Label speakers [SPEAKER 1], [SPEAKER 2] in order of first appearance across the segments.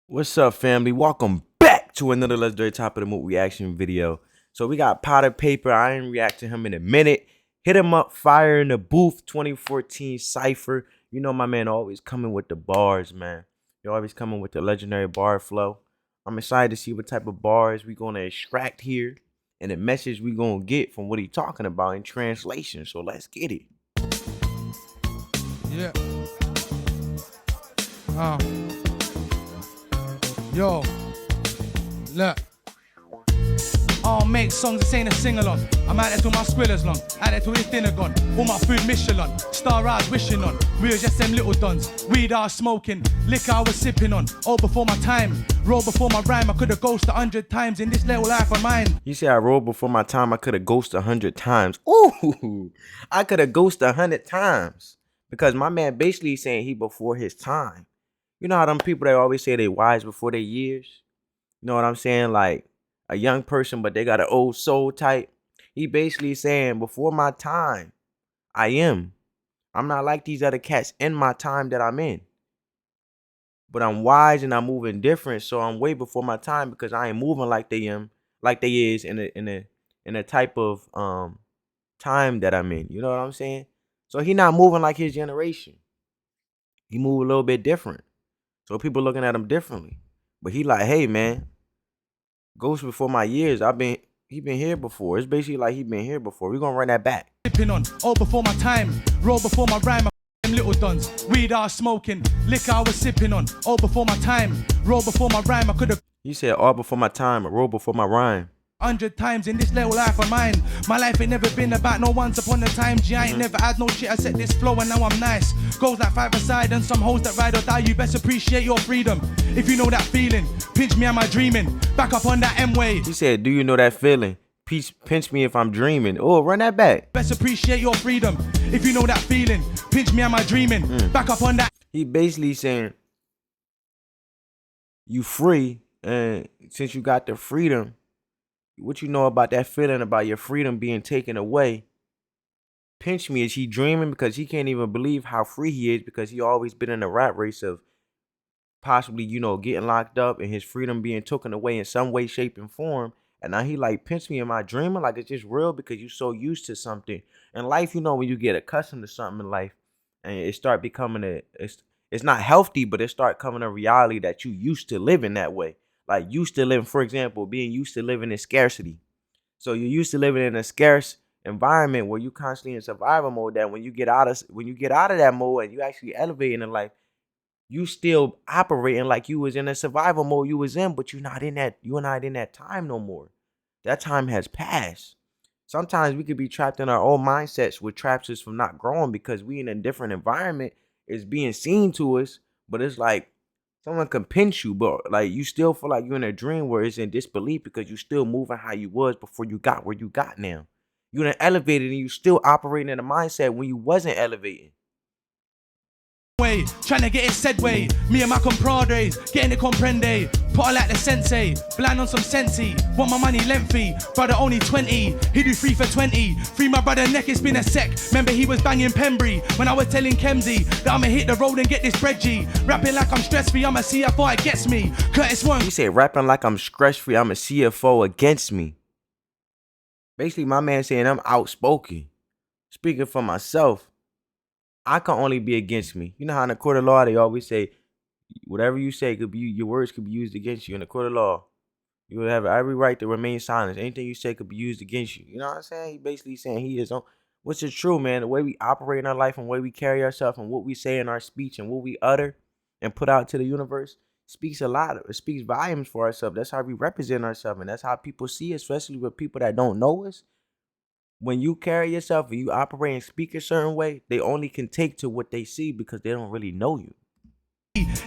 [SPEAKER 1] What's up, family? Welcome back to another legendary top of the mood reaction video. So we got Payper. I ain't react to him in a minute. Hit him up, Fire in the Booth 2014 Cypher. You know my man always coming with the bars, man. He always coming with the legendary bar flow. I'm excited to see what type of bars we gonna extract here and the message we gonna get from what he talking about in translation. So let's get it.
[SPEAKER 2] Yeah. Yo, look. I don't make songs, this ain't a sing-along. I'm out there till my squillers long, out there till it's dinner gone. All my food Michelin, star eyes wishing on. We were just them little dons, weed I was smoking, liquor I was sipping on. All before my time, roll before my rhyme. I could've ghosted 100 times in this little life of mine.
[SPEAKER 1] You say I rolled before my time, I could've ghosted 100 times. Ooh, I could've ghosted 100 times. Because my man basically saying he before his time. You know how them people that always say they wise before their years? You know what I'm saying? Like a young person, but they got an old soul type. He basically saying before my time, I am. I'm not like these other cats in my time that I'm in. But I'm wise and I'm moving different, so I'm way before my time because I ain't moving like they is in a type of time that I'm in. You know what I'm saying? So he not moving like his generation. He move a little bit different. So people looking at him differently. But he like, hey man, Ghost before my years. He been here before. It's basically like he been here before. We gonna run that back.
[SPEAKER 2] Sipping on, all before my time, roll before my rhyme. Them little dons, weed I was smoking, liquor I was sipping on. All before my time, roll before my rhyme. I could've.
[SPEAKER 1] He said all before my time, roll before my rhyme.
[SPEAKER 2] 100 times in this little life of mine. My life ain't never been about no once upon a time. G, I ain't never had no shit. I set this flow and now I'm nice. Goes like 5-a-side and some hoes that ride or die. You best appreciate your freedom. If you know that feeling, pinch me, am I dreaming? Back up on that M-way.
[SPEAKER 1] He said, do you know that feeling? Pinch me if I'm dreaming. Oh, run that back.
[SPEAKER 2] Best appreciate your freedom. If you know that feeling, pinch me, am I dreaming? Back up on that.
[SPEAKER 1] He basically saying, you free, and since you got the freedom, what you know about that feeling about your freedom being taken away? Pinch me. Is he dreaming? Because he can't even believe how free he is because he always been in a rat race of possibly, you know, getting locked up and his freedom being taken away in some way, shape, and form. And now he like, pinch me, am I dreaming? Like it's just real because you're so used to something. In life, you know, when you get accustomed to something in life and it start becoming it's not healthy, but it start coming a reality that you used to living that way. Like used to living, for example, being used to living in scarcity. So you're used to living in a scarce environment where you constantly in survival mode. That when you get out of that mode and you actually elevating in life, you still operating like you was in a survival mode you was in, but you're not in that time no more. That time has passed. Sometimes we could be trapped in our old mindsets, which traps us from not growing because we in a different environment. It's being seen to us, but it's like someone can pinch you, but like you still feel like you're in a dream where it's in disbelief because you still moving how you was before you got where you got now. You're in an elevated and you still operating in a mindset when you wasn't elevating.
[SPEAKER 2] Way, trying to get it said way. Me and my compadres, getting it comprende. Put like the sensei, blind on some sensei. Want my money lengthy, brother only 20. He do 3 for 20. Free my brother neck, it's been a sec. Remember he was banging Pembury when I was telling Kemsey that I'ma hit the road and get this bread G. Rapping like I'm stress free, I'ma see how far it gets me. Curtis Wong.
[SPEAKER 1] He said rapping like I'm stress free, I'm a CFO against me. Basically my man saying I'm outspoken. Speaking for myself, I can only be against me. You know how in the court of law they always say, whatever you say could be, your words could be used against you. In the court of law, you would have every right to remain silent. Anything you say could be used against you. You know what I'm saying? He basically saying he is on, which is true, man. The way we operate in our life and the way we carry ourselves and what we say in our speech and what we utter and put out to the universe speaks a lot. It speaks volumes for ourselves. That's how we represent ourselves, and that's how people see us, especially with people that don't know us. When you carry yourself and you operate and speak a certain way, they only can take to what they see because they don't really know you.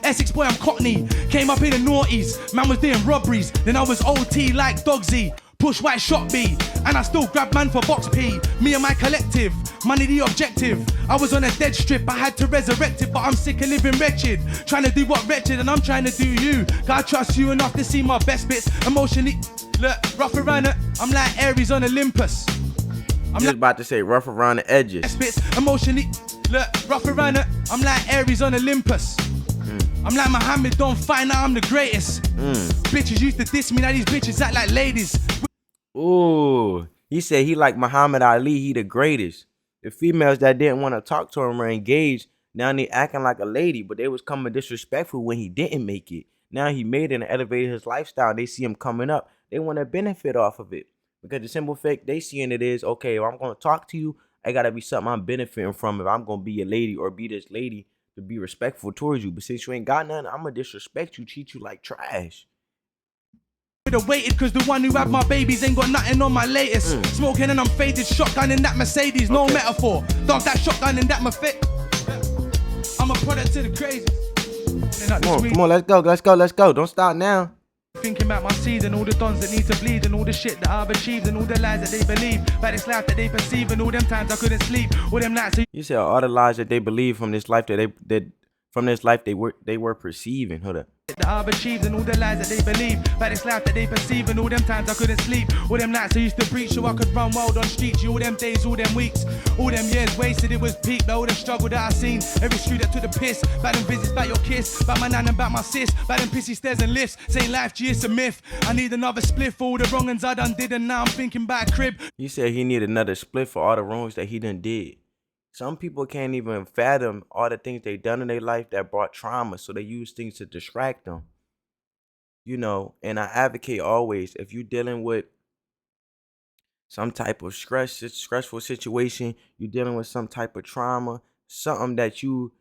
[SPEAKER 2] Essex boy, I'm Cockney. Came up in the noughties. Man was doing robberies. Then I was OT like Dogsy. Push white shot B. And I still grab man for box P. Me and my collective. Money the objective. I was on a dead strip. I had to resurrect it. But I'm sick of living wretched. Trying to do what wretched and I'm trying to do you. God trust you enough to see my best bits. Emotionally, look, rough around it. I'm like Aries on Olympus.
[SPEAKER 1] I'm just about to say rough around the edges.
[SPEAKER 2] Spits emotionally, look, rough around it. I'm like Aries on Olympus. I'm like Muhammad, don't find out I'm the greatest. Bitches used to diss me, now these bitches act like ladies.
[SPEAKER 1] Ooh, he said he like Muhammad Ali, he the greatest. The females that didn't want to talk to him or engage, now they acting like a lady, but they was coming disrespectful when he didn't make it. Now he made it and elevated his lifestyle. They see him coming up. They want to benefit off of it. Because the simple fact they seeing it is, okay, if I'm going to talk to you, I got to be something I'm benefiting from if I'm going to be a lady or be this lady to be respectful towards you. But since you ain't got nothing, I'm going to disrespect you, treat you like trash.
[SPEAKER 2] Would've waited cause the one who had my babies ain't got nothing on my latest. Smoking and I'm faded, shotgun in that Mercedes, no metaphor. Dog that shotgun in that I'm a product to the crazy.
[SPEAKER 1] Come on, let's go. Don't stop now.
[SPEAKER 2] Thinking about my seed and all the dons that need to bleed and all the shit that I've achieved and all the lies that they believe about this life that they perceive and all them times I couldn't sleep, all them nights.
[SPEAKER 1] You said all the lies that they believe from this life they were perceiving. Hold up.
[SPEAKER 2] That I've achieved and all the lies that they believe about this life that they perceive and all them times I couldn't sleep, all them nights I used to preach so I could run wild on streets. You all them days, all them weeks, all them years wasted, it was peak. But all the struggle that I seen, every street that took the piss, about them visits, about your kiss, about my nan and about my sis, about them pissy stairs and lifts, saying life G is a myth. I need another split for all the wrong ones I done did and now I'm thinking about a crib.
[SPEAKER 1] You said he need another split for all the wrongs that he done did. Some people can't even fathom all the things they done in their life that brought trauma, so they use things to distract them. You know, and I advocate always, if you're dealing with some type of stressful situation, you're dealing with some type of trauma, something that you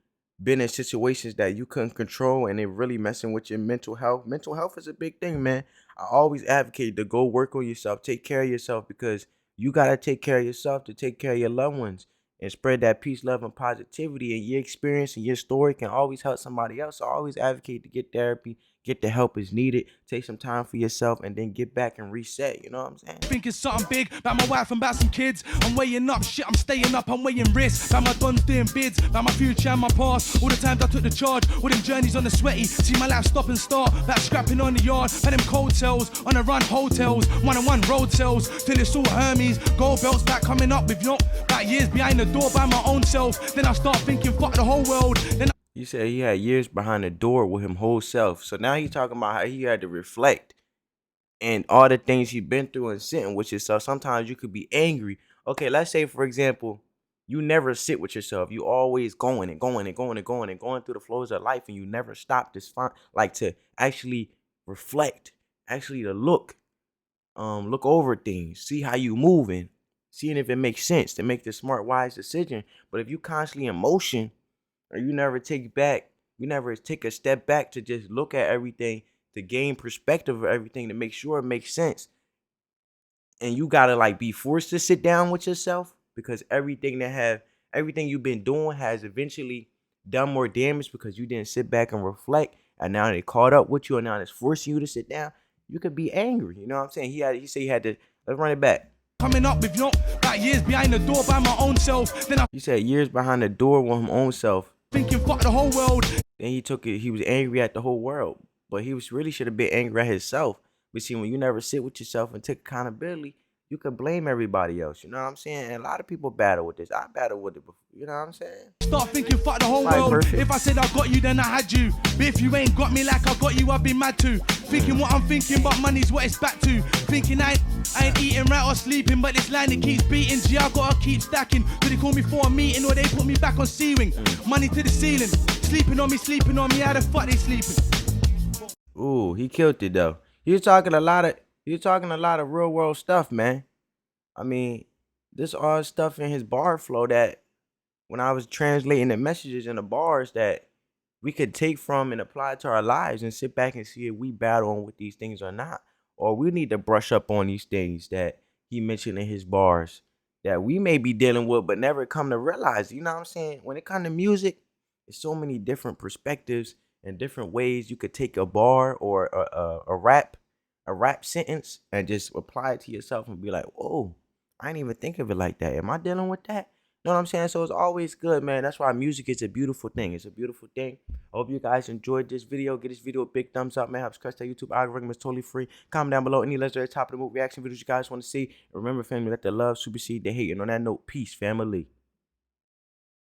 [SPEAKER 1] been in situations that you couldn't control and it really messing with your mental health. Mental health is a big thing, man. I always advocate to go work on yourself, take care of yourself, because you got to take care of yourself to take care of your loved ones and spread that peace, love, and positivity. And your experience and your story can always help somebody else. So I always advocate to get therapy, get the help as needed, take some time for yourself, and then get back and reset. You know what I'm saying?
[SPEAKER 2] Thinking something big about my wife and about some kids. I'm weighing up shit, I'm staying up, I'm weighing risks. About my dons doing bids, about my future and my past. All the times I took the charge, all them journeys on the sweaty. See my life stop and start, about scrapping on the yard. About them cold cells, on the run hotels. One-on-one road sales, till it's all Hermes. Gold belts back coming up with yo. About years behind the door by my own self. Then I start thinking fuck the whole world. Then
[SPEAKER 1] you said he had years behind the door with him whole self. So now he's talking about how he had to reflect and all the things he's been through and sitting with yourself. Sometimes you could be angry. Okay, let's say, for example, you never sit with yourself. You always going and going and going and going and going through the flows of life, and you never stop this fun, like to actually reflect, actually to look over things, see how you moving, seeing if it makes sense to make the smart, wise decision. But if you constantly in motion, or you never take a step back to just look at everything, to gain perspective of everything, to make sure it makes sense. And you gotta like be forced to sit down with yourself, because everything you've been doing has eventually done more damage because you didn't sit back and reflect. And now they caught up with you, and now it's forcing you to sit down. You could be angry. You know what I'm saying? He said he had to. Let's run it back.
[SPEAKER 2] coming up with yo, about years behind the door by my own self. Then I
[SPEAKER 1] You said years behind the door with his own self.
[SPEAKER 2] thinking fuck the whole world.
[SPEAKER 1] Then he took it. He was angry at the whole world, but he was really should have been angry at himself. But see, when you never sit with yourself and take accountability, you can blame everybody else. You know what I'm saying? And a lot of people battle with this. I battle with it before. You know what I'm saying?
[SPEAKER 2] Start thinking fuck the whole
[SPEAKER 1] Like
[SPEAKER 2] world.
[SPEAKER 1] perfect.
[SPEAKER 2] If I said I got you, then I had you. But if you ain't got me like I got you, I'd be mad too. Thinking what I'm thinking, but money's what it's back to. Thinking I ain't eating right or sleeping, but this line it keeps beating. Gee, I gotta keep stacking. Do they call me for a meeting or they put me back on C-wing? Money to the ceiling. Sleeping on me. How the fuck they sleeping?
[SPEAKER 1] Ooh, he killed it though. He was talking a lot of real world stuff, man. I mean, this all stuff in his bar flow that when I was translating the messages in the bars that we could take from and apply to our lives and sit back and see if we battle on with these things or not. Or we need to brush up on these things that he mentioned in his bars that we may be dealing with but never come to realize. You know what I'm saying? When it comes to music, there's so many different perspectives and different ways you could take a bar or a rap sentence and just apply it to yourself and be like, whoa, I didn't even think of it like that. Am I dealing with that? You know what I'm saying? So it's always good, man. That's why music is a beautiful thing. It's a beautiful thing. I hope you guys enjoyed this video. Give this video a big thumbs up, man. Helps crush that YouTube algorithm. It's totally free. Comment down below any legendary top of the movie reaction videos you guys want to see. And remember, family, let the love supersede the hate. And on that note, peace, family.